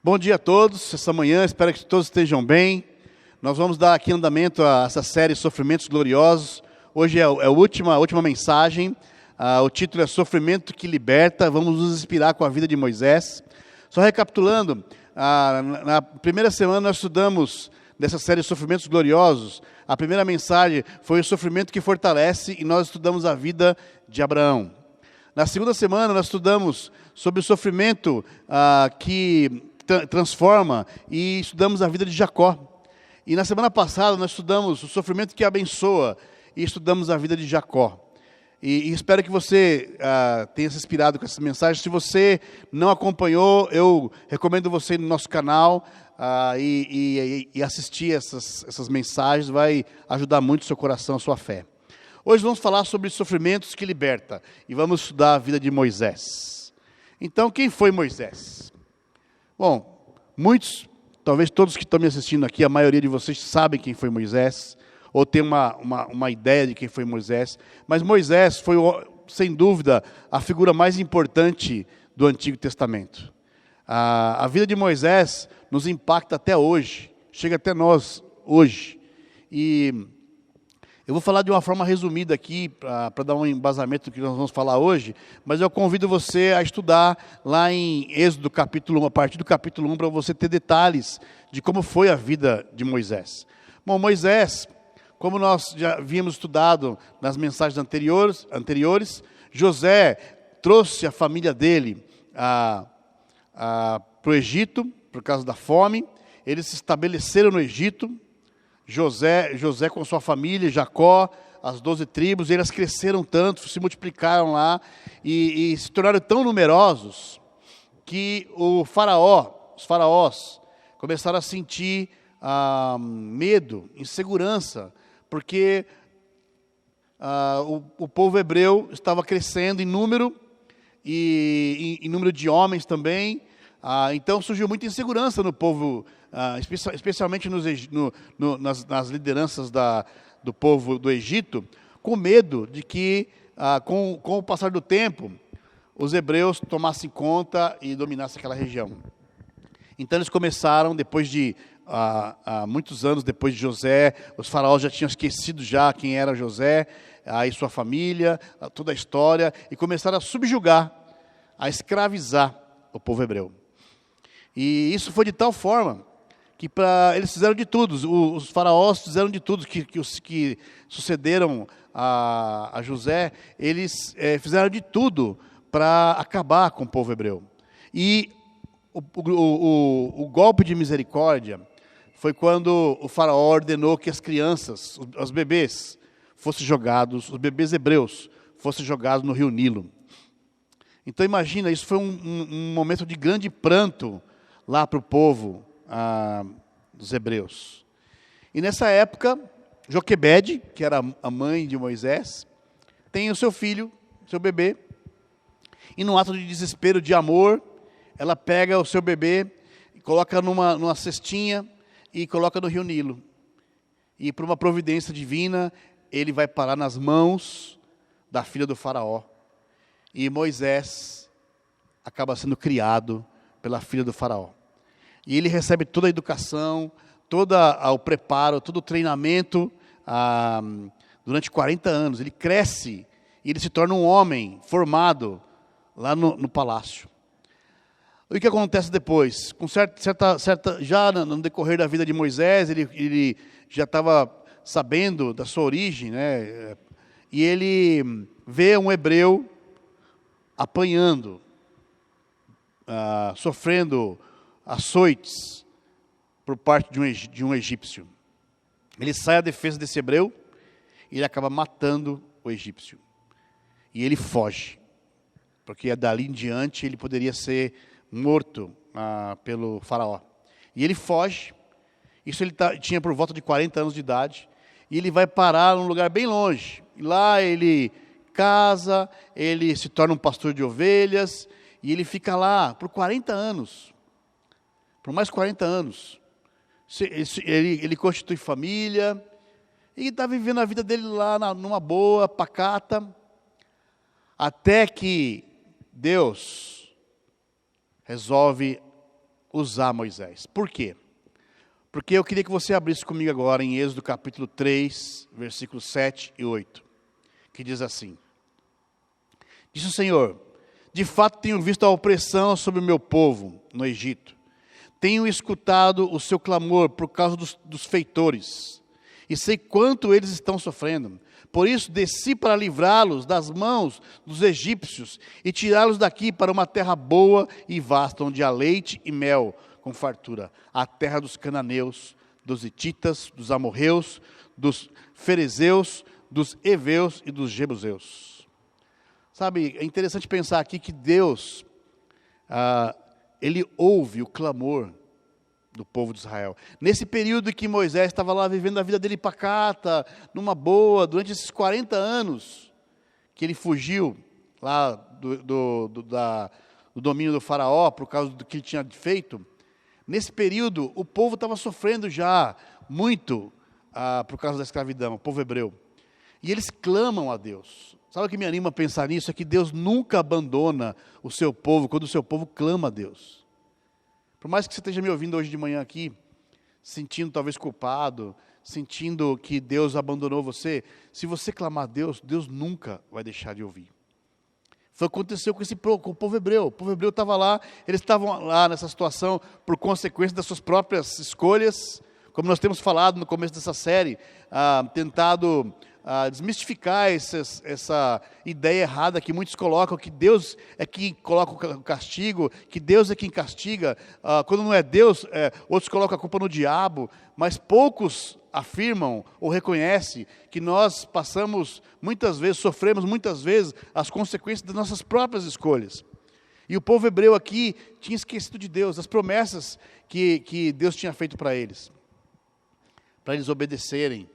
Bom dia a todos, essa manhã, espero que todos estejam bem. Nós vamos dar aqui andamento a essa série Sofrimentos Gloriosos. Hoje é a última mensagem, o título é Sofrimento que Liberta. Vamos nos inspirar com a vida de Moisés. Só recapitulando, na primeira semana nós estudamos dessa série Sofrimentos Gloriosos. A primeira mensagem foi o sofrimento que fortalece e nós estudamos a vida de Abraão. Na segunda semana nós estudamos sobre o sofrimento que transforma e estudamos a vida de Jacó. E na semana passada nós estudamos o sofrimento que abençoa e estudamos a vida de Jacó. E espero que você tenha se inspirado com essas mensagens. Se você não acompanhou, eu recomendo você ir no nosso canal e assistir essas mensagens. Vai ajudar muito o seu coração, a sua fé. Hoje vamos falar sobre sofrimentos que liberta e vamos estudar a vida de Moisés. Então, quem foi Moisés? Bom, muitos, talvez todos que estão me assistindo aqui, a maioria de vocês sabem quem foi Moisés, ou tem uma ideia de quem foi Moisés, mas Moisés foi, sem dúvida, a figura mais importante do Antigo Testamento. A vida de Moisés nos impacta até hoje, chega até nós hoje, e eu vou falar de uma forma resumida aqui, para dar um embasamento do que nós vamos falar hoje, mas eu convido você a estudar lá em Êxodo capítulo 1, a partir do capítulo 1, para você ter detalhes de como foi a vida de Moisés. Bom, Moisés, como nós já havíamos estudado nas mensagens anteriores, José trouxe a família dele para o Egito, por causa da fome. Eles se estabeleceram no Egito, José com sua família, Jacó, as 12 tribos, eles cresceram tanto, se multiplicaram lá e se tornaram tão numerosos que os faraós começaram a sentir medo, insegurança, porque o povo hebreu estava crescendo em número e em número de homens também. Então surgiu muita insegurança no povo, especialmente nas lideranças do povo do Egito, com medo de que, com o passar do tempo, os hebreus tomassem conta e dominassem aquela região. Então eles começaram, depois de muitos anos depois de José, os faraós já tinham esquecido já quem era José, e sua família, toda a história, e começaram a subjugar, a escravizar o povo hebreu. E isso foi de tal forma que eles fizeram de tudo, os faraós fizeram de tudo, os que sucederam a José, eles fizeram de tudo para acabar com o povo hebreu. E o golpe de misericórdia foi quando o faraó ordenou que as crianças, os bebês, os bebês hebreus, fossem jogados no rio Nilo. Então imagina, isso foi um momento de grande pranto lá para o povo dos hebreus. E nessa época, Joquebede, que era a mãe de Moisés, tem o seu filho, seu bebê, e num ato de desespero, de amor, ela pega o seu bebê, coloca numa cestinha e coloca no rio Nilo. E por uma providência divina, ele vai parar nas mãos da filha do faraó. E Moisés acaba sendo criado pela filha do faraó. E ele recebe toda a educação, todo o preparo, todo o treinamento durante 40 anos. Ele cresce e ele se torna um homem formado lá no palácio. E o que acontece depois? Com já no decorrer da vida de Moisés, ele já estava sabendo da sua origem, né? E ele vê um hebreu apanhando, sofrendo açoites por parte de um egípcio. Ele sai à defesa desse hebreu e ele acaba matando o egípcio. E ele foge, porque dali em diante ele poderia ser morto pelo faraó. E ele foge, isso ele tinha por volta de 40 anos de idade, e ele vai parar num lugar bem longe. E lá ele casa, ele se torna um pastor de ovelhas, e ele fica lá por 40 anos. Por mais 40 anos. Ele constitui família, e está vivendo a vida dele lá numa boa, pacata, até que Deus resolve usar Moisés. Por quê? Porque eu queria que você abrisse comigo agora em Êxodo capítulo 3, versículos 7 e 8, que diz assim: Disse o Senhor: de fato tenho visto a opressão sobre o meu povo no Egito. Tenho escutado o seu clamor por causa dos feitores, e sei quanto eles estão sofrendo. Por isso desci para livrá-los das mãos dos egípcios e tirá-los daqui para uma terra boa e vasta, onde há leite e mel com fartura, a terra dos cananeus, dos hititas, dos amorreus, dos ferezeus, dos heveus e dos jebuseus. Sabe, é interessante pensar aqui que Deus, Ele ouve o clamor do povo de Israel. Nesse período em que Moisés estava lá vivendo a vida dele pacata, numa boa, durante esses 40 anos que ele fugiu lá do domínio do faraó, por causa do que ele tinha feito, nesse período o povo estava sofrendo já muito por causa da escravidão, o povo hebreu. E eles clamam a Deus. Sabe o que me anima a pensar nisso? É que Deus nunca abandona o seu povo quando o seu povo clama a Deus. Por mais que você esteja me ouvindo hoje de manhã aqui, sentindo talvez culpado, sentindo que Deus abandonou você, se você clamar a Deus, Deus nunca vai deixar de ouvir. Foi o que aconteceu com o povo hebreu. O povo hebreu estava lá, eles estavam lá nessa situação por consequência das suas próprias escolhas, como nós temos falado no começo dessa série, tentado desmistificar essa ideia errada que muitos colocam, que Deus é quem coloca o castigo, que Deus é quem castiga. Quando não é Deus, outros colocam a culpa no diabo, mas poucos afirmam ou reconhecem que nós passamos muitas vezes, sofremos muitas vezes as consequências das nossas próprias escolhas. E o povo hebreu aqui tinha esquecido de Deus, das promessas que Deus tinha feito para eles obedecerem.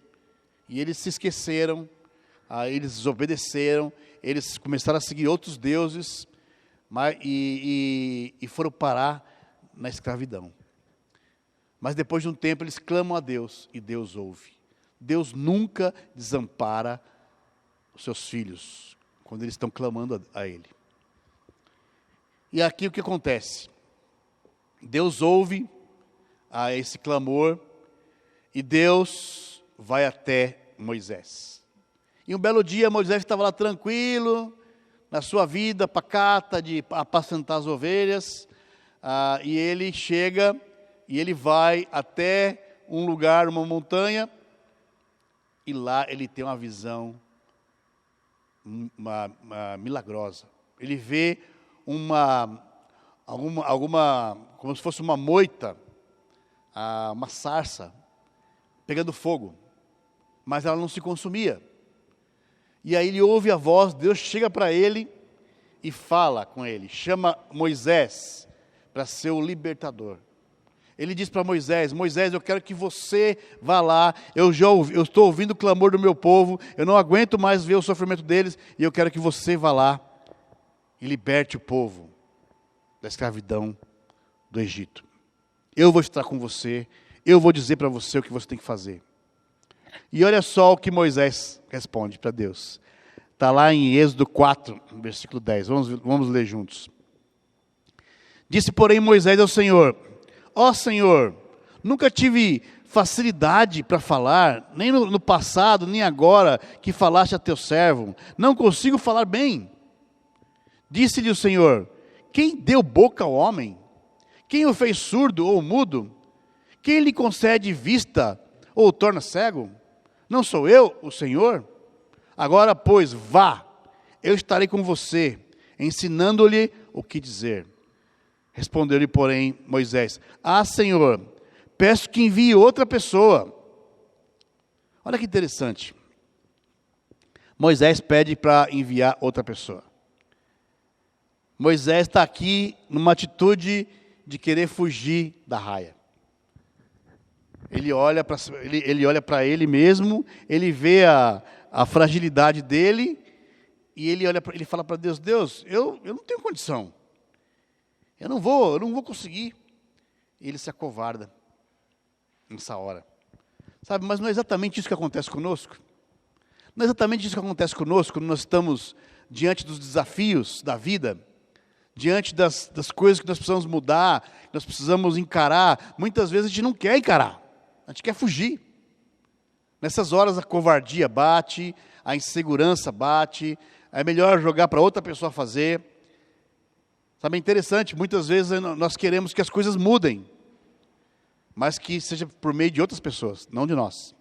E eles se esqueceram, eles desobedeceram, eles começaram a seguir outros deuses e foram parar na escravidão. Mas depois de um tempo eles clamam a Deus e Deus ouve. Deus nunca desampara os seus filhos quando eles estão clamando a Ele. E aqui o que acontece? Deus ouve esse clamor e Deus vai até Moisés. E um belo dia Moisés estava lá tranquilo, na sua vida pacata de apacentar as ovelhas, e ele chega e ele vai até um lugar, uma montanha, e lá ele tem uma visão milagrosa. Ele vê como se fosse uma moita, uma sarça, pegando fogo, mas ela não se consumia. E aí ele ouve a voz, Deus chega para ele e fala com ele, chama Moisés para ser o libertador. Ele diz para Moisés: Moisés, eu quero que você vá lá, eu estou ouvindo o clamor do meu povo, eu não aguento mais ver o sofrimento deles, e eu quero que você vá lá e liberte o povo da escravidão do Egito. Eu vou estar com você, eu vou dizer para você o que você tem que fazer. E olha só o que Moisés responde para Deus. Está lá em Êxodo 4, versículo 10. Vamos ler juntos. Disse, porém, Moisés ao Senhor: ó Senhor, nunca tive facilidade para falar, nem no passado, nem agora que falaste a teu servo. Não consigo falar bem. Disse-lhe o Senhor: quem deu boca ao homem? Quem o fez surdo ou mudo? Quem lhe concede vista ou o torna cego? Não sou eu, o Senhor? Agora, pois, vá, eu estarei com você, ensinando-lhe o que dizer. Respondeu-lhe, porém, Moisés: ah, Senhor, peço que envie outra pessoa. Olha que interessante. Moisés pede para enviar outra pessoa. Moisés está aqui numa atitude de querer fugir da raia. Ele olha para ele mesmo, ele vê a fragilidade dele, e ele fala para Deus: Deus, eu não tenho condição, eu não vou conseguir. E ele se acovarda nessa hora. Sabe, mas não é exatamente isso que acontece conosco? Não é exatamente isso que acontece conosco quando nós estamos diante dos desafios da vida, diante das coisas que nós precisamos mudar, que nós precisamos encarar, muitas vezes a gente não quer encarar, a gente quer fugir. Nessas horas a covardia bate, a insegurança bate, é melhor jogar para outra pessoa fazer. Sabe, é interessante, muitas vezes nós queremos que as coisas mudem, mas que seja por meio de outras pessoas, não de nós.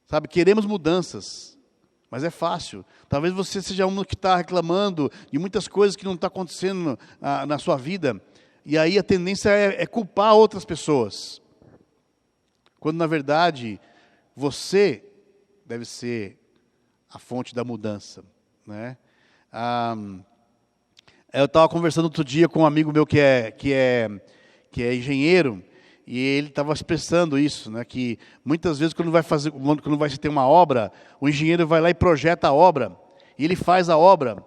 Sabe, queremos mudanças, mas é fácil. Talvez você seja um que está reclamando de muitas coisas que não estão acontecendo na sua vida, e aí a tendência é culpar outras pessoas. Quando, na verdade, você deve ser a fonte da mudança, né? Eu estava conversando outro dia com um amigo meu que é engenheiro, e ele estava expressando isso, né? Que muitas vezes quando vai se ter uma obra, o engenheiro vai lá e projeta a obra, e ele faz a obra,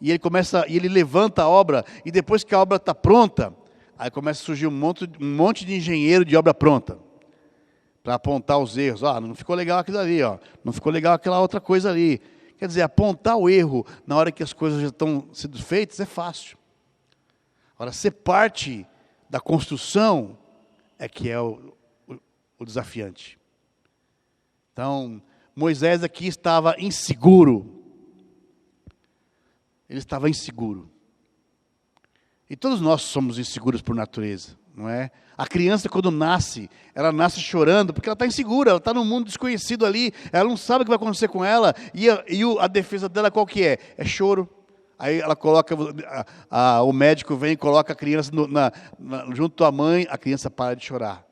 e ele levanta a obra, e depois que a obra está pronta, aí começa a surgir um monte de engenheiro de obra pronta, para apontar os erros. Não ficou legal aquilo ali, não ficou legal aquela outra coisa ali. Quer dizer, apontar o erro na hora que as coisas já estão sendo feitas é fácil. Agora, ser parte da construção é que é o desafiante. Então, Moisés aqui estava inseguro. Ele estava inseguro. E todos nós somos inseguros por natureza, não é? A criança, quando nasce, ela nasce chorando, porque ela está insegura, ela está num mundo desconhecido ali, ela não sabe o que vai acontecer com ela, e a defesa dela qual que é? É choro. Aí ela coloca, o médico vem e coloca a criança junto à mãe, a criança para de chorar.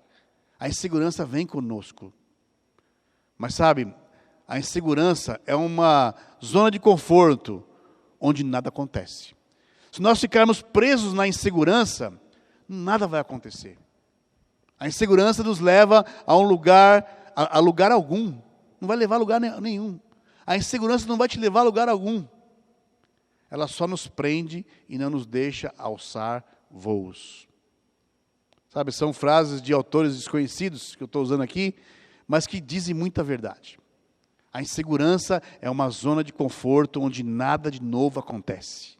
A insegurança vem conosco. Mas sabe, a insegurança é uma zona de conforto, onde nada acontece. Se nós ficarmos presos na insegurança, nada vai acontecer. A insegurança nos leva a lugar algum. Não vai levar a lugar nenhum. A insegurança não vai te levar a lugar algum. Ela só nos prende e não nos deixa alçar voos. Sabe, são frases de autores desconhecidos que eu estou usando aqui, mas que dizem muita verdade. A insegurança é uma zona de conforto onde nada de novo acontece.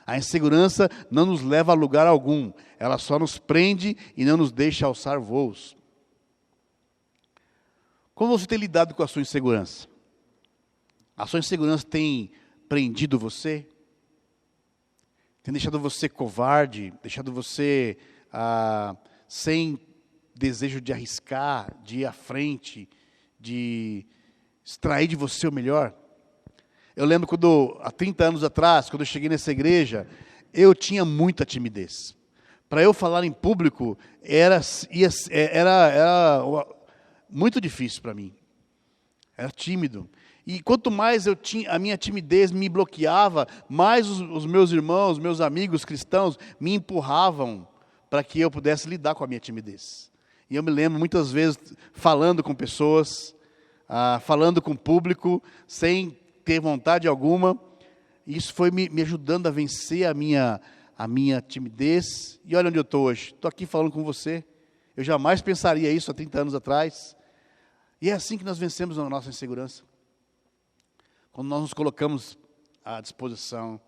A insegurança não nos leva a lugar algum, ela só nos prende e não nos deixa alçar voos. Como você tem lidado com a sua insegurança? A sua insegurança tem prendido você? Tem deixado você covarde, deixado você sem desejo de arriscar, de ir à frente, de extrair de você o melhor? Eu lembro há 30 anos atrás, quando eu cheguei nessa igreja, eu tinha muita timidez. Para eu falar em público, era muito difícil para mim. Era tímido. E quanto mais a minha timidez me bloqueava, mais os meus irmãos, meus amigos cristãos, me empurravam para que eu pudesse lidar com a minha timidez. E eu me lembro muitas vezes falando com pessoas, falando com o público, sem ter vontade alguma. E isso foi me ajudando a vencer a minha timidez. E olha onde eu estou hoje. Estou aqui falando com você. Eu jamais pensaria isso há 30 anos atrás. E é assim que nós vencemos a nossa insegurança. Quando nós nos colocamos à disposição.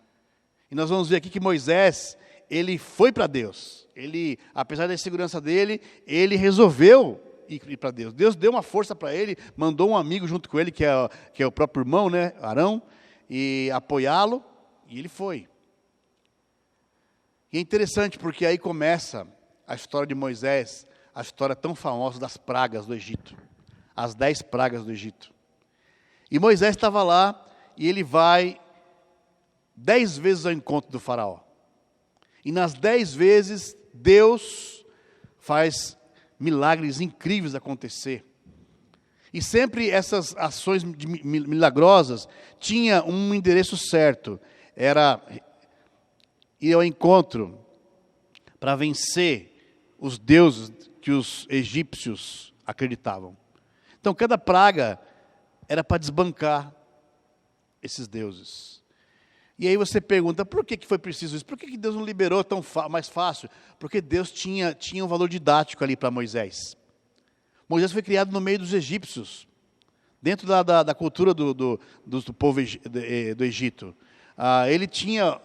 E nós vamos ver aqui que Moisés, ele foi para Deus. Ele, apesar da insegurança dele, ele resolveu ir para Deus. Deus deu uma força para ele, mandou um amigo junto com ele, que é o próprio irmão, né, Arão, e apoiá-lo, e ele foi. E é interessante porque aí começa a história de Moisés, a história tão famosa das pragas do Egito. As 10 pragas do Egito. E Moisés estava lá, e ele vai 10 vezes ao encontro do faraó. E nas 10 vezes, Deus faz milagres incríveis acontecer. E sempre essas ações milagrosas tinham um endereço certo. Era ir ao encontro para vencer os deuses que os egípcios acreditavam. Então, cada praga era para desbancar esses deuses. E aí você pergunta, por que foi preciso isso? Por que Deus não liberou mais fácil? Porque Deus tinha um valor didático ali para Moisés. Moisés foi criado no meio dos egípcios, dentro da cultura do povo do Egito. Ele tinha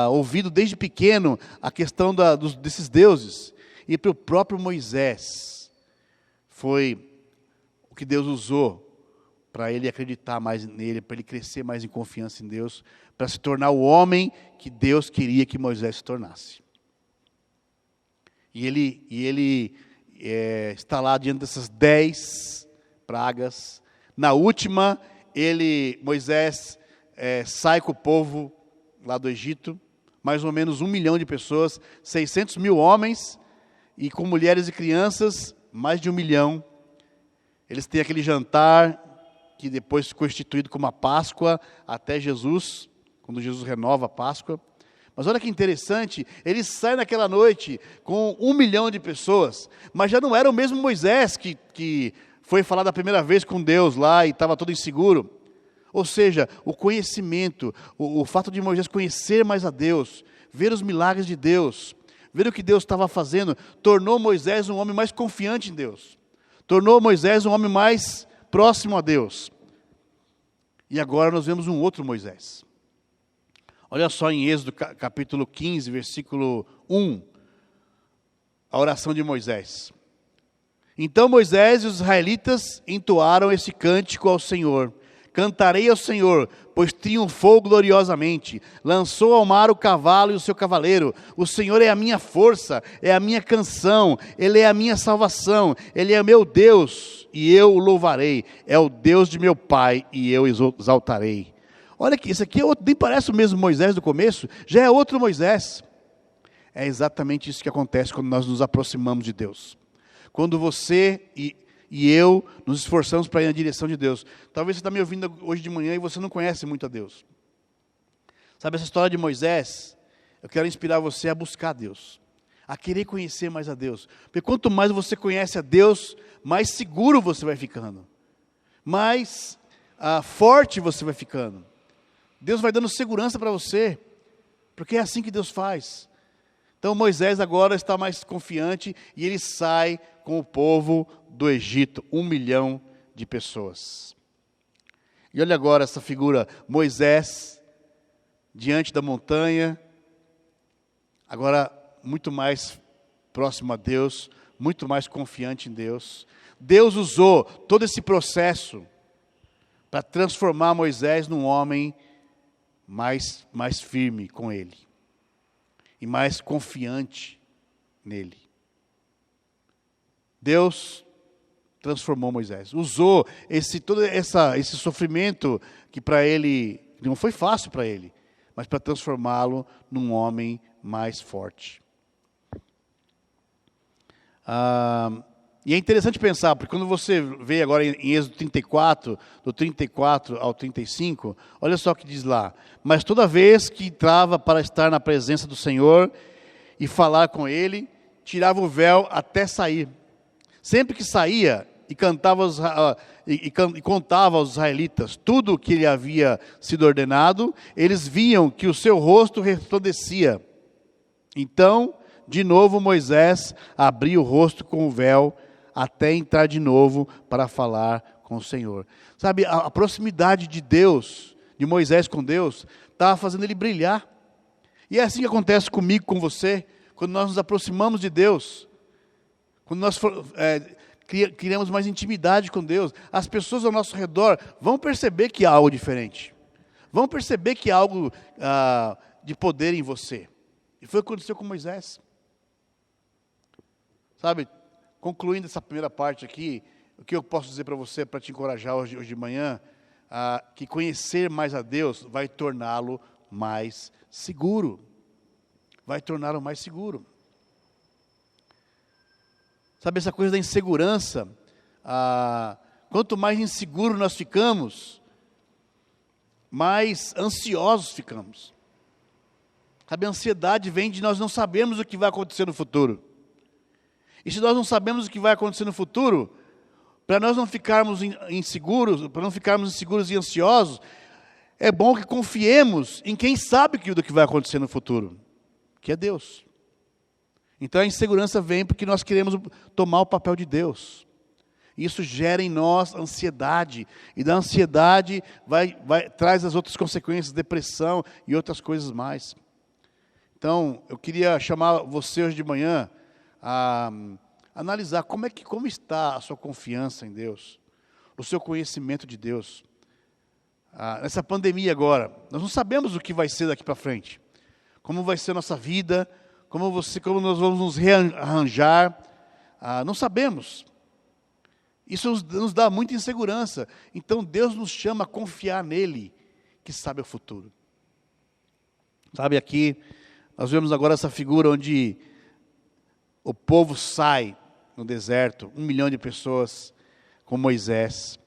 ouvido desde pequeno a questão desses deuses. E para o próprio Moisés, foi o que Deus usou para ele acreditar mais nele, para ele crescer mais em confiança em Deus, para se tornar o homem que Deus queria que Moisés se tornasse. E ele está lá diante dessas 10 pragas. Na última, Moisés sai com o povo lá do Egito, mais ou menos 1 milhão de pessoas, 600 mil homens, e com mulheres e crianças, mais de 1 milhão. Eles têm aquele jantar, que depois ficou instituído como a Páscoa, até Jesus, quando Jesus renova a Páscoa. Mas olha que interessante, eles saem naquela noite com 1 milhão de pessoas, mas já não era o mesmo Moisés que foi falar da primeira vez com Deus lá e estava todo inseguro. Ou seja, o conhecimento, o fato de Moisés conhecer mais a Deus, ver os milagres de Deus, ver o que Deus estava fazendo, tornou Moisés um homem mais confiante em Deus. Tornou Moisés um homem mais próximo a Deus. E agora nós vemos um outro Moisés. Olha só em Êxodo capítulo 15, versículo 1, a oração de Moisés. Então Moisés e os israelitas entoaram esse cântico ao Senhor. Cantarei ao Senhor, pois triunfou gloriosamente. Lançou ao mar o cavalo e o seu cavaleiro. O Senhor é a minha força, é a minha canção. Ele é a minha salvação. Ele é meu Deus e eu o louvarei. É o Deus de meu pai e eu exaltarei. Olha que isso aqui nem parece o mesmo Moisés do começo, já é outro Moisés. É exatamente isso que acontece quando nós nos aproximamos de Deus. Quando você e eu nos esforçamos para ir na direção de Deus. Talvez você está me ouvindo hoje de manhã e você não conhece muito a Deus. Sabe essa história de Moisés? Eu quero inspirar você a buscar a Deus, a querer conhecer mais a Deus. Porque quanto mais você conhece a Deus, mais seguro você vai ficando. Mais forte você vai ficando. Deus vai dando segurança para você, porque é assim que Deus faz. Então Moisés agora está mais confiante e ele sai com o povo do Egito, 1 milhão de pessoas. E olha agora essa figura, Moisés, diante da montanha, agora muito mais próximo a Deus, muito mais confiante em Deus. Deus usou todo esse processo para transformar Moisés num homem mais firme com ele e mais confiante nele. Deus transformou Moisés, usou todo esse sofrimento que para ele não foi fácil para ele, mas para transformá-lo num homem mais forte. E é interessante pensar, porque quando você vê agora em Êxodo 34, do 34 ao 35, olha só o que diz lá. Mas toda vez que entrava para estar na presença do Senhor e falar com Ele, tirava o véu até sair. Sempre que saía e contava aos israelitas tudo o que lhe havia sido ordenado, eles viam que o seu rosto resplandecia. Então, de novo Moisés abria o rosto com o véu, até entrar de novo para falar com o Senhor. Sabe, a proximidade de Deus, de Moisés com Deus, estava fazendo ele brilhar. E é assim que acontece comigo, com você, quando nós nos aproximamos de Deus, quando nós criamos mais intimidade com Deus, as pessoas ao nosso redor vão perceber que há algo diferente, vão perceber que há algo de poder em você. E foi o que aconteceu com Moisés. Sabe, concluindo essa primeira parte aqui, o que eu posso dizer para você, para te encorajar hoje de manhã, que conhecer mais a Deus vai torná-lo mais seguro. Vai torná-lo mais seguro. Sabe, essa coisa da insegurança, quanto mais inseguro nós ficamos, mais ansiosos ficamos. Sabe, a ansiedade vem de nós não sabermos o que vai acontecer no futuro. E se nós não sabemos o que vai acontecer no futuro, para nós não ficarmos inseguros, para não ficarmos inseguros e ansiosos, é bom que confiemos em quem sabe do que vai acontecer no futuro, que é Deus. Então a insegurança vem porque nós queremos tomar o papel de Deus. Isso gera em nós ansiedade, e da ansiedade traz as outras consequências, depressão e outras coisas mais. Então, eu queria chamar você hoje de manhã a analisar como está a sua confiança em Deus, o seu conhecimento de Deus. Nessa pandemia agora, nós não sabemos o que vai ser daqui para frente. Como vai ser a nossa vida, como nós vamos nos rearranjar, não sabemos. Isso nos dá muita insegurança. Então Deus nos chama a confiar nele, que sabe o futuro. Sabe, aqui, nós vemos agora essa figura onde o povo sai no deserto, 1 milhão de pessoas com Moisés.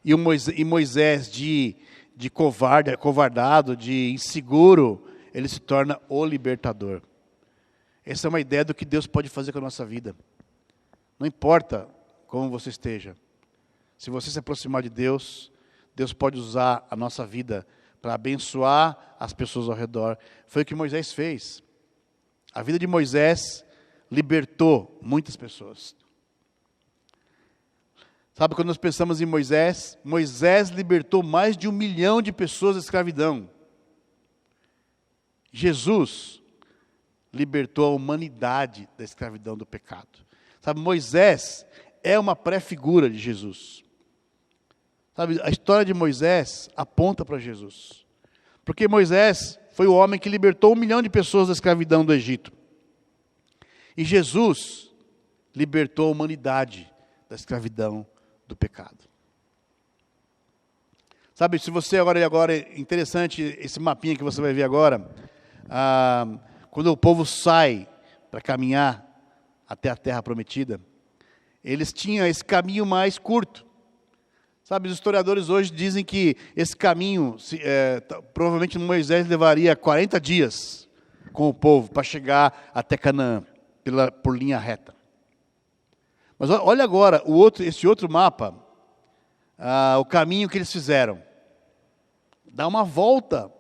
E Moisés de covardado, de inseguro, ele se torna o libertador. Essa é uma ideia do que Deus pode fazer com a nossa vida. Não importa como você esteja. Se você se aproximar de Deus, Deus pode usar a nossa vida para abençoar as pessoas ao redor. Foi o que Moisés fez. A vida de Moisés libertou muitas pessoas. Sabe, quando nós pensamos em Moisés, Moisés libertou mais de 1 milhão de pessoas da escravidão. Jesus libertou a humanidade da escravidão do pecado. Sabe, Moisés é uma pré-figura de Jesus. Sabe, a história de Moisés aponta para Jesus. Porque Moisés foi o homem que libertou 1 milhão de pessoas da escravidão do Egito. E Jesus libertou a humanidade da escravidão do pecado. Sabe, se você agora é interessante esse mapinha que você vai ver agora, quando o povo sai para caminhar até a terra prometida, eles tinham esse caminho mais curto. Sabe, os historiadores hoje dizem que esse caminho, provavelmente Moisés levaria 40 dias com o povo para chegar até Canaã, por linha reta. Mas olha agora esse outro mapa, o caminho que eles fizeram. Deu uma volta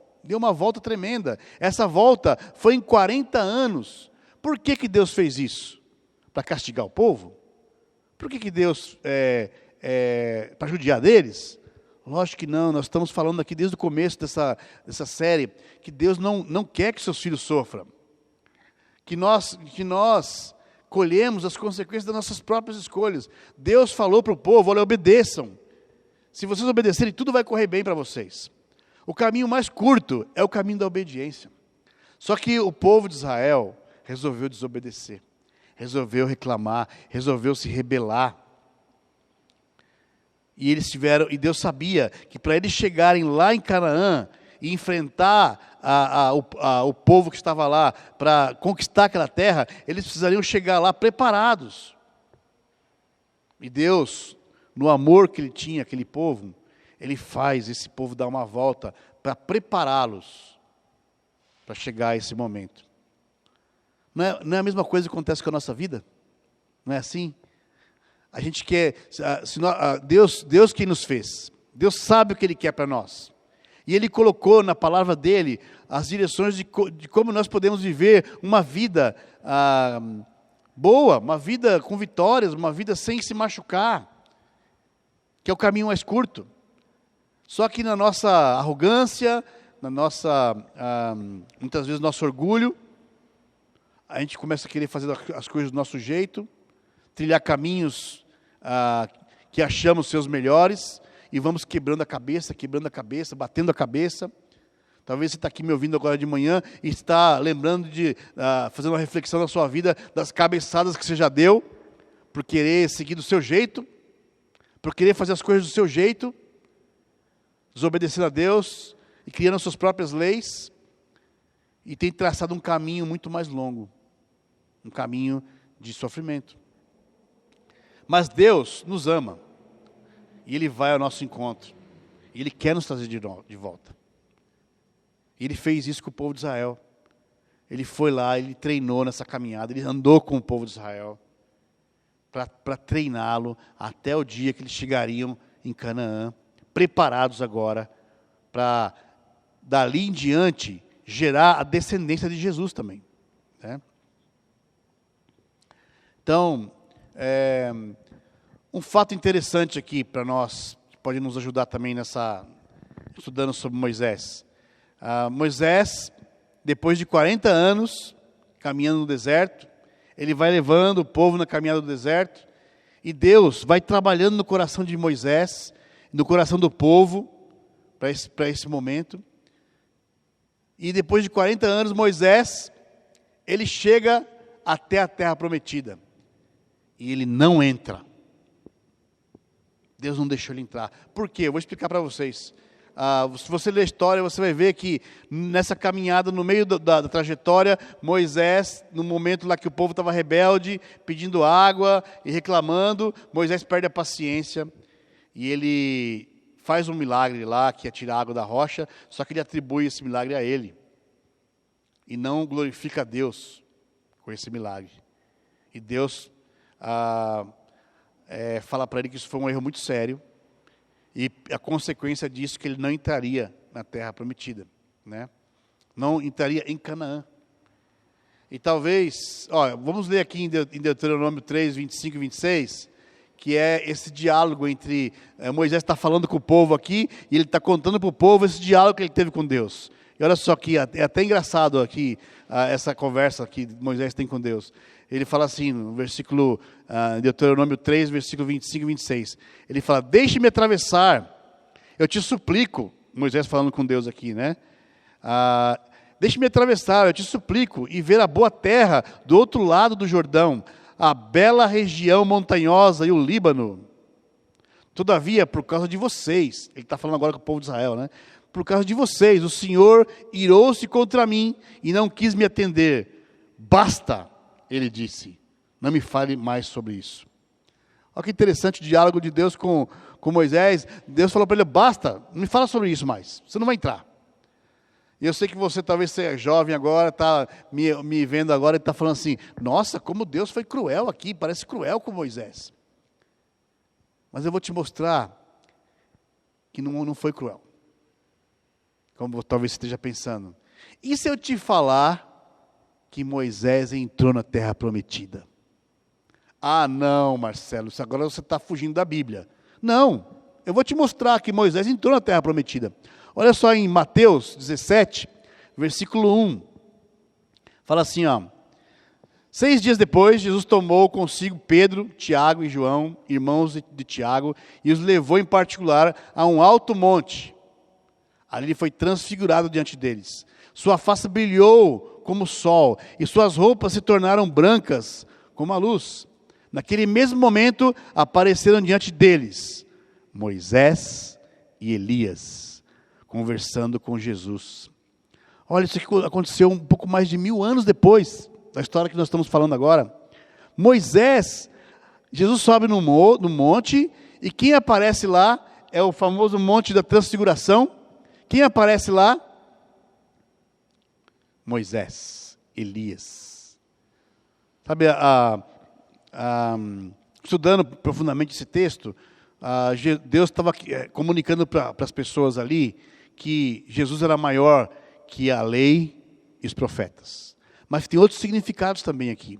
tremenda. Essa volta foi em 40 anos. Por que Deus fez isso? Para castigar o povo? Por que Deus, para judiar deles? Lógico que não, nós estamos falando aqui desde o começo dessa série, que Deus não quer que seus filhos sofram. Que nós colhemos as consequências das nossas próprias escolhas. Deus falou para o povo, olha, obedeçam. Se vocês obedecerem, tudo vai correr bem para vocês. O caminho mais curto é o caminho da obediência. Só que o povo de Israel resolveu desobedecer, resolveu reclamar, resolveu se rebelar. E Deus sabia que para eles chegarem lá em Canaã e enfrentar o povo que estava lá, para conquistar aquela terra, eles precisariam chegar lá preparados. E Deus, no amor que Ele tinha aquele povo, Ele faz esse povo dar uma volta para prepará-los para chegar a esse momento. Não é a mesma coisa que acontece com a nossa vida? Não é assim? A gente quer, Deus quem nos fez, Deus sabe o que Ele quer para nós. E Ele colocou na palavra dEle as direções de como nós podemos viver uma vida boa, uma vida com vitórias, uma vida sem se machucar, que é o caminho mais curto. Só que na nossa arrogância, muitas vezes nosso orgulho, a gente começa a querer fazer as coisas do nosso jeito, trilhar caminhos que achamos ser os melhores, e vamos quebrando a cabeça, batendo a cabeça. Talvez você está aqui me ouvindo agora de manhã e está lembrando de fazer uma reflexão na sua vida das cabeçadas que você já deu, por querer seguir do seu jeito, por querer fazer as coisas do seu jeito, desobedecendo a Deus e criando as suas próprias leis, e tem traçado um caminho muito mais longo, um caminho de sofrimento. Mas Deus nos ama, e Ele vai ao nosso encontro, e Ele quer nos trazer de volta. E Ele fez isso com o povo de Israel. Ele foi lá, Ele treinou nessa caminhada, Ele andou com o povo de Israel, para treiná-lo até o dia que eles chegariam em Canaã, preparados agora para, dali em diante, gerar a descendência de Jesus também, né? Então, um fato interessante aqui para nós, que pode nos ajudar também estudando sobre Moisés. Moisés, depois de 40 anos, caminhando no deserto, ele vai levando o povo na caminhada do deserto, e Deus vai trabalhando no coração de Moisés, no coração do povo, para esse momento. E depois de 40 anos, Moisés, ele chega até a terra prometida. E ele não entra. Deus não deixou ele entrar. Por quê? Eu vou explicar para vocês. Se você ler a história, você vai ver que nessa caminhada, no meio da trajetória, Moisés, no momento lá que o povo estava rebelde, pedindo água e reclamando, Moisés perde a paciência e ele faz um milagre lá, que é tirar água da rocha, só que ele atribui esse milagre a ele e não glorifica a Deus com esse milagre. E Deus fala para ele que isso foi um erro muito sério, e a consequência disso é que ele não entraria na terra prometida, né? Não entraria em Canaã. E talvez, vamos ler aqui em Deuteronômio 3, 25 e 26, que é esse diálogo entre, Moisés está falando com o povo aqui, e ele está contando para o povo esse diálogo que ele teve com Deus. E olha só que é até engraçado aqui, essa conversa que Moisés tem com Deus. Ele fala assim, no versículo, Deuteronômio 3, versículo 25 e 26. Ele fala, deixe-me atravessar, eu te suplico, Moisés falando com Deus aqui, né? Deixe-me atravessar, eu te suplico, e ver a boa terra do outro lado do Jordão, a bela região montanhosa e o Líbano. Todavia, por causa de vocês, ele está falando agora com o povo de Israel, né? Por causa de vocês, o Senhor irou-se contra mim e não quis me atender. Basta, ele disse, não me fale mais sobre isso. Olha que interessante o diálogo de Deus com Moisés. Deus falou para ele, basta, não me fala sobre isso mais, você não vai entrar. E eu sei que você talvez seja jovem agora, está me vendo agora e está falando assim, nossa, como Deus foi cruel aqui, parece cruel com Moisés. Mas eu vou te mostrar que não foi cruel. Como talvez você esteja pensando. E se eu te falar que Moisés entrou na terra prometida? Ah, não, Marcelo, isso agora você está fugindo da Bíblia. Não, eu vou te mostrar que Moisés entrou na terra prometida. Olha só em Mateus 17, versículo 1. Fala assim, 6 dias depois, Jesus tomou consigo Pedro, Tiago e João, irmãos de Tiago, e os levou em particular a um alto monte. Ali ele foi transfigurado diante deles. Sua face brilhou como o sol, e suas roupas se tornaram brancas como a luz. Naquele mesmo momento, apareceram diante deles Moisés e Elias, conversando com Jesus. Olha, isso aqui aconteceu um pouco mais de 1000 anos depois da história que nós estamos falando agora. Jesus sobe no monte, e quem aparece lá é o famoso monte da transfiguração. Quem aparece lá? Moisés, Elias. Sabe, estudando profundamente esse texto, Deus estava comunicando para as pessoas ali que Jesus era maior que a lei e os profetas. Mas tem outros significados também aqui.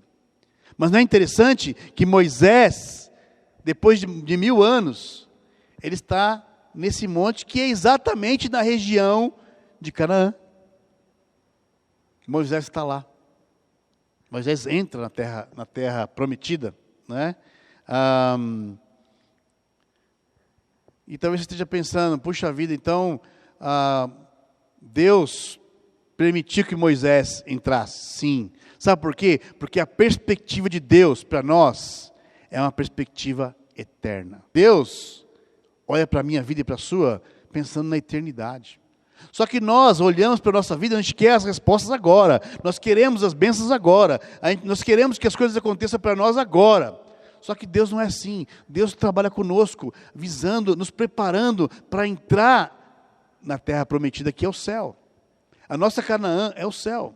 Mas não é interessante que Moisés, depois de 1000 anos, ele está nesse monte que é exatamente na região de Canaã. Moisés está lá. Moisés entra na terra prometida, né? E talvez você esteja pensando, puxa vida, então Deus permitiu que Moisés entrasse. Sim. Sabe por quê? Porque a perspectiva de Deus para nós é uma perspectiva eterna. Deus olha para a minha vida e para a sua, pensando na eternidade. Só que nós olhamos para a nossa vida, a gente quer as respostas agora. Nós queremos as bênçãos agora. Nós queremos que as coisas aconteçam para nós agora. Só que Deus não é assim. Deus trabalha conosco, visando, nos preparando para entrar na terra prometida, que é o céu. A nossa Canaã é o céu.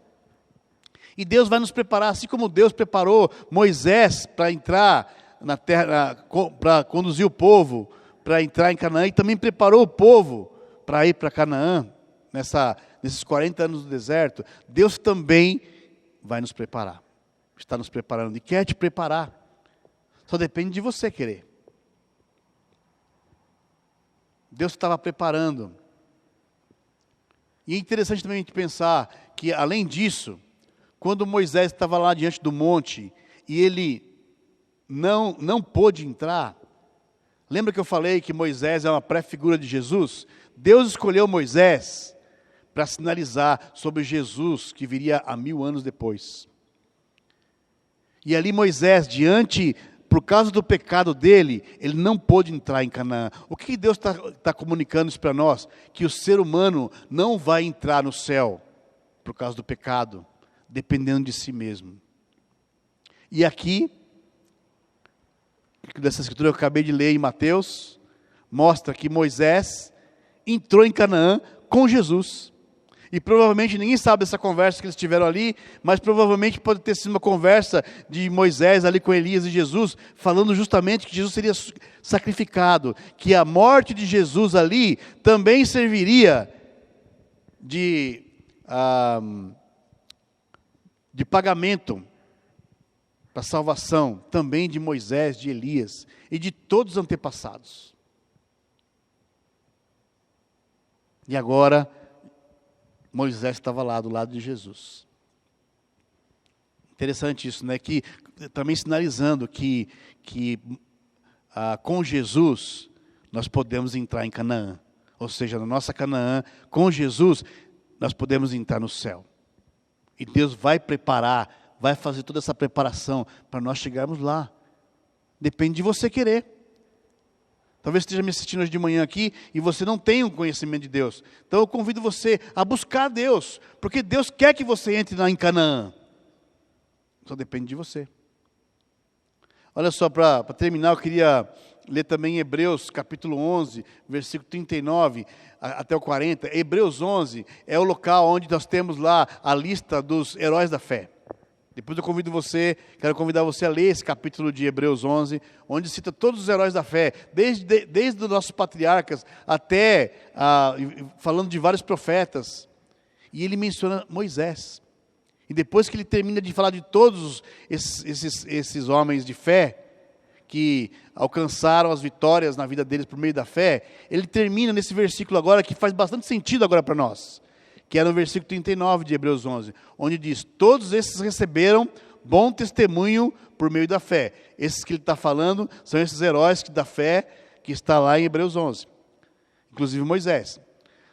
E Deus vai nos preparar, assim como Deus preparou Moisés para entrar na terra, para conduzir o povo para entrar em Canaã, e também preparou o povo para ir para Canaã, nesses 40 anos do deserto. Deus também vai nos preparar, está nos preparando, e quer te preparar, só depende de você querer. Deus estava preparando E é interessante também a gente pensar que, além disso, quando Moisés estava lá diante do monte e ele não pôde entrar, lembra que eu falei que Moisés é uma pré-figura de Jesus? Deus escolheu Moisés para sinalizar sobre Jesus que viria há 1000 anos depois. E ali Moisés, por causa do pecado dele, ele não pôde entrar em Canaã. O que Deus está comunicando isso para nós? Que o ser humano não vai entrar no céu por causa do pecado, dependendo de si mesmo. E aqui, dessa escritura que eu acabei de ler em Mateus, mostra que Moisés entrou em Canaã com Jesus. E provavelmente ninguém sabe dessa conversa que eles tiveram ali, mas provavelmente pode ter sido uma conversa de Moisés ali com Elias e Jesus, falando justamente que Jesus seria sacrificado, que a morte de Jesus ali também serviria de pagamento para a salvação, também de Moisés, de Elias e de todos os antepassados. E agora, Moisés estava lá, do lado de Jesus. Interessante isso, né? Que também sinalizando que com Jesus nós podemos entrar em Canaã. Ou seja, na nossa Canaã, com Jesus, nós podemos entrar no céu. E Deus vai preparar, vai fazer toda essa preparação para nós chegarmos lá. Depende de você querer. Talvez esteja me assistindo hoje de manhã aqui e você não tenha um conhecimento de Deus. Então eu convido você a buscar Deus, porque Deus quer que você entre lá em Canaã. Só depende de você. Olha só, para terminar, eu queria ler também Hebreus capítulo 11, versículo 39 até o 40. Hebreus 11 é o local onde nós temos lá a lista dos heróis da fé. Depois quero convidar você a ler esse capítulo de Hebreus 11, onde cita todos os heróis da fé, desde os nossos patriarcas até, falando de vários profetas. E ele menciona Moisés. E depois que ele termina de falar de todos esses homens de fé, que alcançaram as vitórias na vida deles por meio da fé, ele termina nesse versículo agora, que faz bastante sentido agora para nós, que é no versículo 39 de Hebreus 11, onde diz: todos esses receberam bom testemunho por meio da fé. Esses que ele está falando são esses heróis da fé que está lá em Hebreus 11, inclusive Moisés.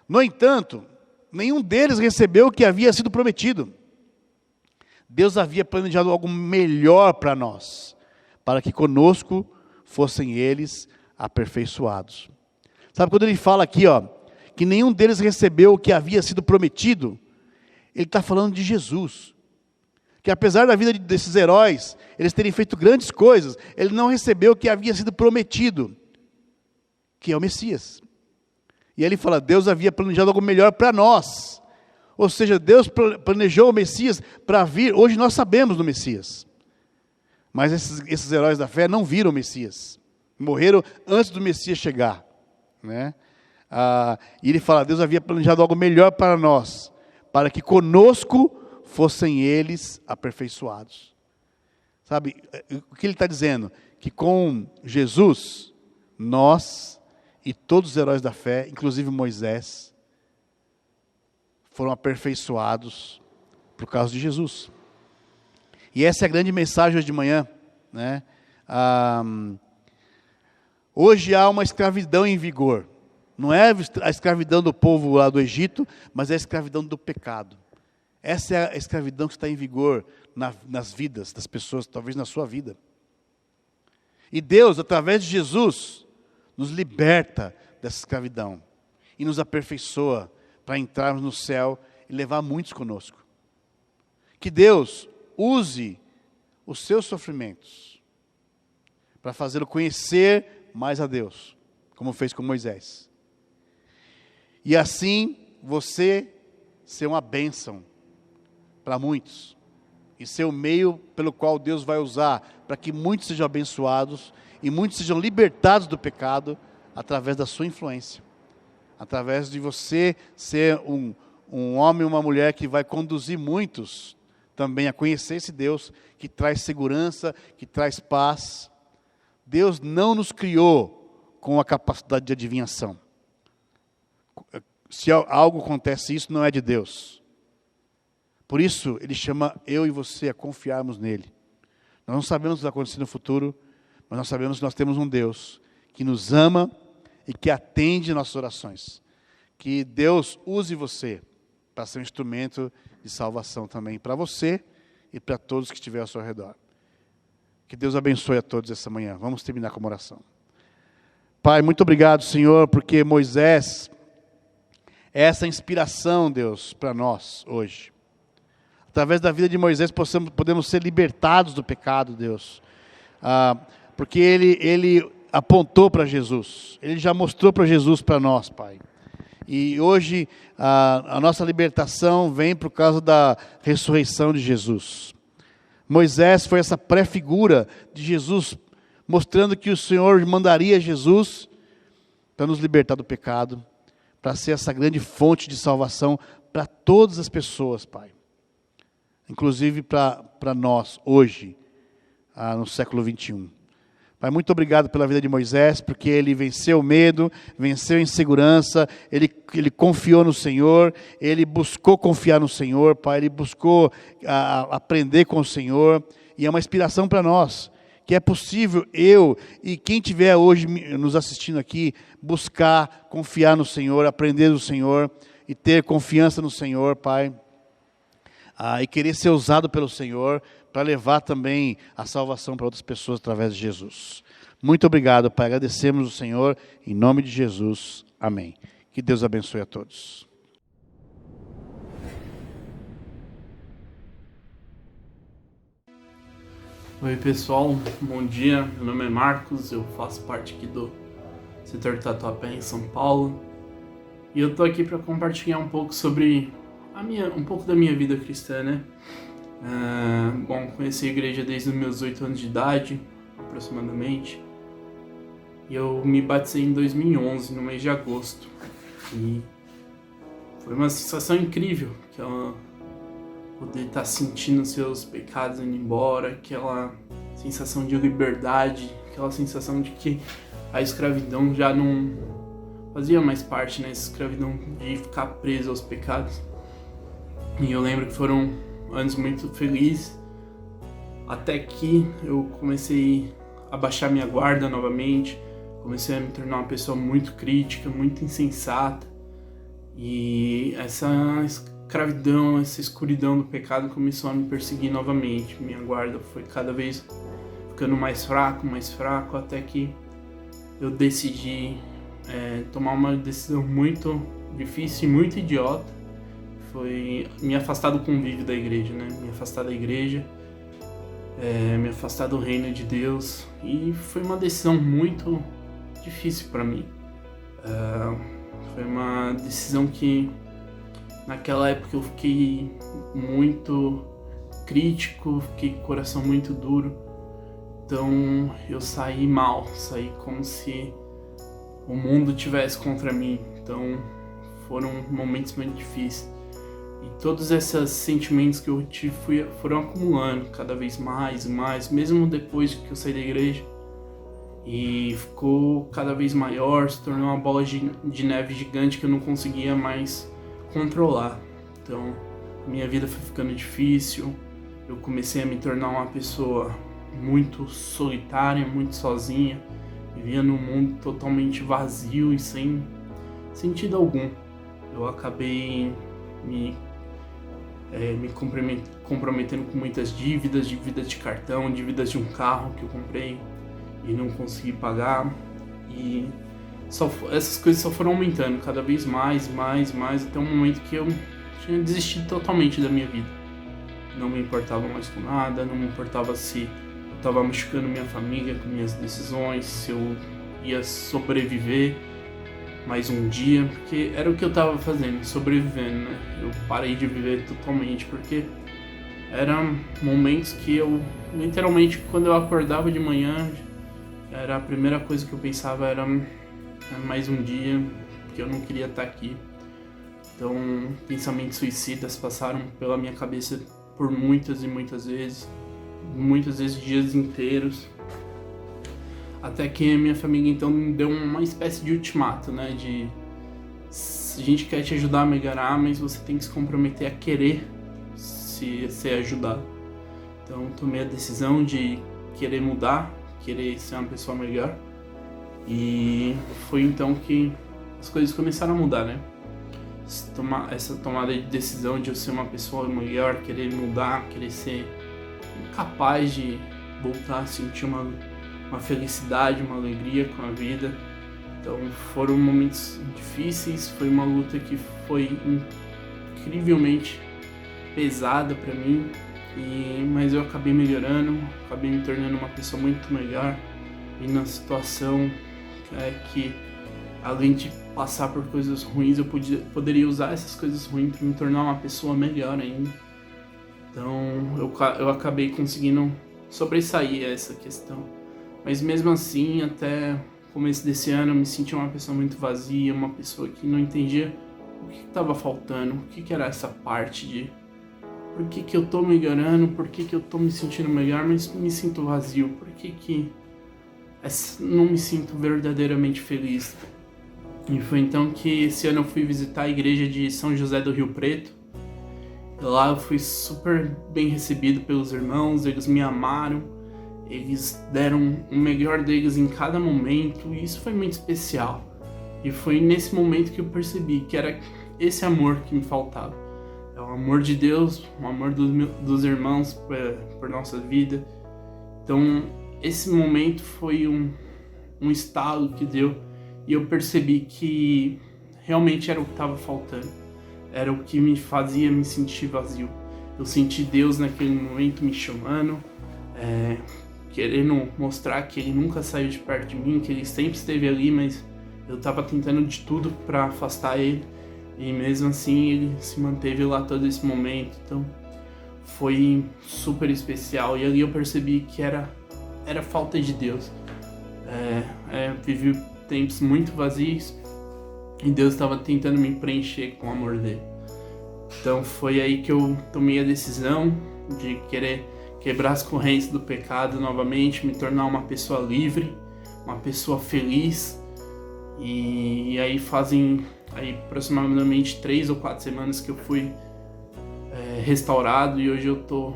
No entanto, nenhum deles recebeu o que havia sido prometido. Deus havia planejado algo melhor para nós, para que conosco fossem eles aperfeiçoados. Sabe quando ele fala aqui, que nenhum deles recebeu o que havia sido prometido, ele está falando de Jesus. Que apesar da vida desses heróis, eles terem feito grandes coisas, ele não recebeu o que havia sido prometido, que é o Messias. E aí ele fala, Deus havia planejado algo melhor para nós. Ou seja, Deus planejou o Messias para vir. Hoje nós sabemos do Messias. Mas esses heróis da fé não viram o Messias. Morreram antes do Messias chegar, né? E ele fala, Deus havia planejado algo melhor para nós, para que conosco fossem eles aperfeiçoados. Sabe, o que ele está dizendo? Que com Jesus, nós e todos os heróis da fé, inclusive Moisés, foram aperfeiçoados por causa de Jesus. E essa é a grande mensagem hoje de manhã, né? Hoje há uma escravidão em vigor. Não é a escravidão do povo lá do Egito, mas é a escravidão do pecado. Essa é a escravidão que está em vigor nas vidas das pessoas, talvez na sua vida. E Deus, através de Jesus, nos liberta dessa escravidão e nos aperfeiçoa para entrarmos no céu e levar muitos conosco. Que Deus use os seus sofrimentos para fazê-lo conhecer mais a Deus, como fez com Moisés. E assim você ser uma bênção para muitos, e ser o meio pelo qual Deus vai usar para que muitos sejam abençoados e muitos sejam libertados do pecado através da sua influência, através de você ser um homem e uma mulher que vai conduzir muitos também a conhecer esse Deus que traz segurança, que traz paz. Deus não nos criou com a capacidade de adivinhação. Se algo acontece, isso não é de Deus. Por isso, ele chama eu e você a confiarmos nele. Nós não sabemos o que vai acontecer no futuro, mas nós sabemos que nós temos um Deus que nos ama e que atende nossas orações. Que Deus use você para ser um instrumento de salvação também para você e para todos que estiverem ao seu redor. Que Deus abençoe a todos essa manhã. Vamos terminar com uma oração. Pai, muito obrigado, Senhor, porque Moisés é essa inspiração, Deus, para nós hoje. Através da vida de Moisés podemos ser libertados do pecado, Deus. Porque ele apontou para Jesus. Ele já mostrou para Jesus para nós, Pai. E hoje a nossa libertação vem por causa da ressurreição de Jesus. Moisés foi essa pré-figura de Jesus, mostrando que o Senhor mandaria Jesus para nos libertar do pecado, para ser essa grande fonte de salvação para todas as pessoas, Pai. Inclusive para nós, hoje, no século 21. Pai, muito obrigado pela vida de Moisés, porque ele venceu o medo, venceu a insegurança, ele confiou no Senhor, ele buscou confiar no Senhor, Pai, ele buscou aprender com o Senhor, e é uma inspiração para nós, que é possível eu e quem estiver hoje nos assistindo aqui, buscar confiar no Senhor, aprender do Senhor, e ter confiança no Senhor, Pai, e querer ser usado pelo Senhor, para levar também a salvação para outras pessoas através de Jesus. Muito obrigado, Pai. Agradecemos o Senhor, em nome de Jesus. Amém. Que Deus abençoe a todos. Oi pessoal, bom dia. Meu nome é Marcos, eu faço parte aqui do setor Tatuapé em São Paulo. E eu tô aqui para compartilhar um pouco sobre um pouco da minha vida cristã, né? Bom, conheci a igreja desde os meus 8 anos de idade, aproximadamente. E eu me batizei em 2011, no mês de agosto. E foi uma sensação incrível, poder estar sentindo seus pecados indo embora, aquela sensação de liberdade, aquela sensação de que a escravidão já não fazia mais parte, né? Essa escravidão de ficar preso aos pecados. E eu lembro que foram anos muito felizes, até que eu comecei a baixar minha guarda novamente, comecei a me tornar uma pessoa muito crítica, muito insensata, e essa escravidão, essa escuridão do pecado começou a me perseguir novamente. Minha guarda foi cada vez ficando mais fraco, até que eu decidi tomar uma decisão muito difícil e muito idiota. Foi me afastar do convívio da igreja, né? Me afastar da igreja, me afastar do reino de Deus. E foi uma decisão muito difícil para mim. Foi uma decisão que, naquela época, eu fiquei muito crítico, fiquei com o coração muito duro. Então, eu saí mal, saí como se o mundo tivesse contra mim. Então, foram momentos muito difíceis. E todos esses sentimentos que eu tive foram acumulando cada vez mais e mais, mesmo depois que eu saí da igreja. E ficou cada vez maior, se tornou uma bola de neve gigante que eu não conseguia mais controlar. Então, a minha vida foi ficando difícil, eu comecei a me tornar uma pessoa muito solitária, muito sozinha, vivia num mundo totalmente vazio e sem sentido algum. Eu acabei me comprometendo com muitas dívidas de cartão, dívidas de um carro que eu comprei e não consegui pagar, e essas coisas só foram aumentando cada vez mais, até um momento que eu tinha desistido totalmente da minha vida. Não me importava mais com nada, não me importava se eu estava machucando minha família com minhas decisões, se eu ia sobreviver mais um dia, porque era o que eu estava fazendo, sobrevivendo, né? Eu parei de viver totalmente, porque eram momentos que eu, literalmente, quando eu acordava de manhã, era a primeira coisa que eu pensava era mais um dia, que eu não queria estar aqui. Então, pensamentos suicidas passaram pela minha cabeça por muitas e muitas vezes dias inteiros. Até que a minha família então me deu uma espécie de ultimato, né, de a gente quer te ajudar a melhorar, mas você tem que se comprometer a querer se ser ajudado. Então tomei a decisão de querer mudar, querer ser uma pessoa melhor, e foi então que as coisas começaram a mudar, né? Essa tomada de decisão de eu ser uma pessoa melhor, querer mudar, querer ser capaz de voltar a sentir uma felicidade, uma alegria com a vida. Então foram momentos difíceis, foi uma luta que foi incrivelmente pesada para mim, mas eu acabei melhorando, acabei me tornando uma pessoa muito melhor, e na situação que além de passar por coisas ruins, eu poderia usar essas coisas ruins para me tornar uma pessoa melhor ainda. Então eu acabei conseguindo sobressair essa questão. Mas mesmo assim, até o começo desse ano, eu me senti uma pessoa muito vazia, uma pessoa que não entendia o que estava faltando, o que era essa parte de por que eu tô melhorando, por que eu tô me sentindo melhor, mas me sinto vazio, por que não me sinto verdadeiramente feliz. E foi então que esse ano eu fui visitar a igreja de São José do Rio Preto. Lá eu fui super bem recebido pelos irmãos, eles me amaram, eles deram o melhor deles em cada momento, e isso foi muito especial. E foi nesse momento que eu percebi que era esse amor que me faltava. É o amor de Deus, o amor dos irmãos por nossa vida. Então esse momento foi um estalo que deu, e eu percebi que realmente era o que estava faltando. Era o que me fazia me sentir vazio. Eu senti Deus naquele momento me chamando, querendo mostrar que Ele nunca saiu de perto de mim, que Ele sempre esteve ali, mas eu estava tentando de tudo para afastar Ele, e mesmo assim Ele se manteve lá todo esse momento. Então foi super especial, e ali eu percebi que era falta de Deus. Vivi tempos muito vazios, e Deus estava tentando me preencher com o amor dele. Então foi aí que eu tomei a decisão de querer quebrar as correntes do pecado novamente, me tornar uma pessoa livre, uma pessoa feliz. E aí fazem aproximadamente 3 ou 4 semanas que eu fui restaurado, e hoje eu tô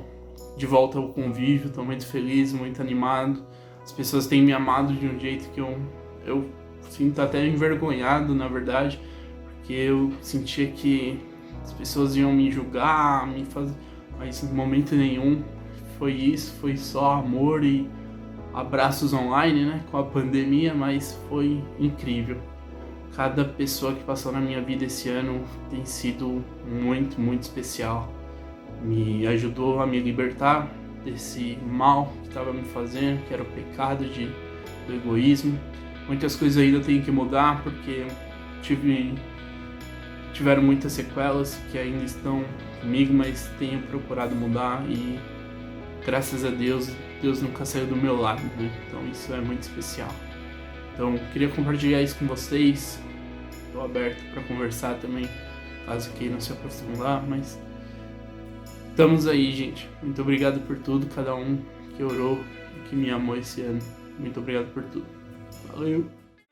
de volta ao convívio, tô muito feliz, muito animado. As pessoas têm me amado de um jeito que eu sinto até envergonhado, na verdade, porque eu sentia que as pessoas iam me julgar, mas em momento nenhum foi isso, foi só amor e abraços online, né, com a pandemia, mas foi incrível. Cada pessoa que passou na minha vida esse ano tem sido muito, muito especial. Me ajudou a me libertar desse mal que estava me fazendo, que era o pecado do egoísmo. Muitas coisas ainda tenho que mudar, porque tiveram muitas sequelas que ainda estão comigo, mas tenho procurado mudar, e graças a Deus, Deus nunca saiu do meu lado, né? Então isso é muito especial. Então queria compartilhar isso com vocês. Estou aberto para conversar também, caso queiram se aprofundar, mas estamos aí, gente. Muito obrigado por tudo, cada um que orou e que me amou esse ano. Muito obrigado por tudo. Valeu!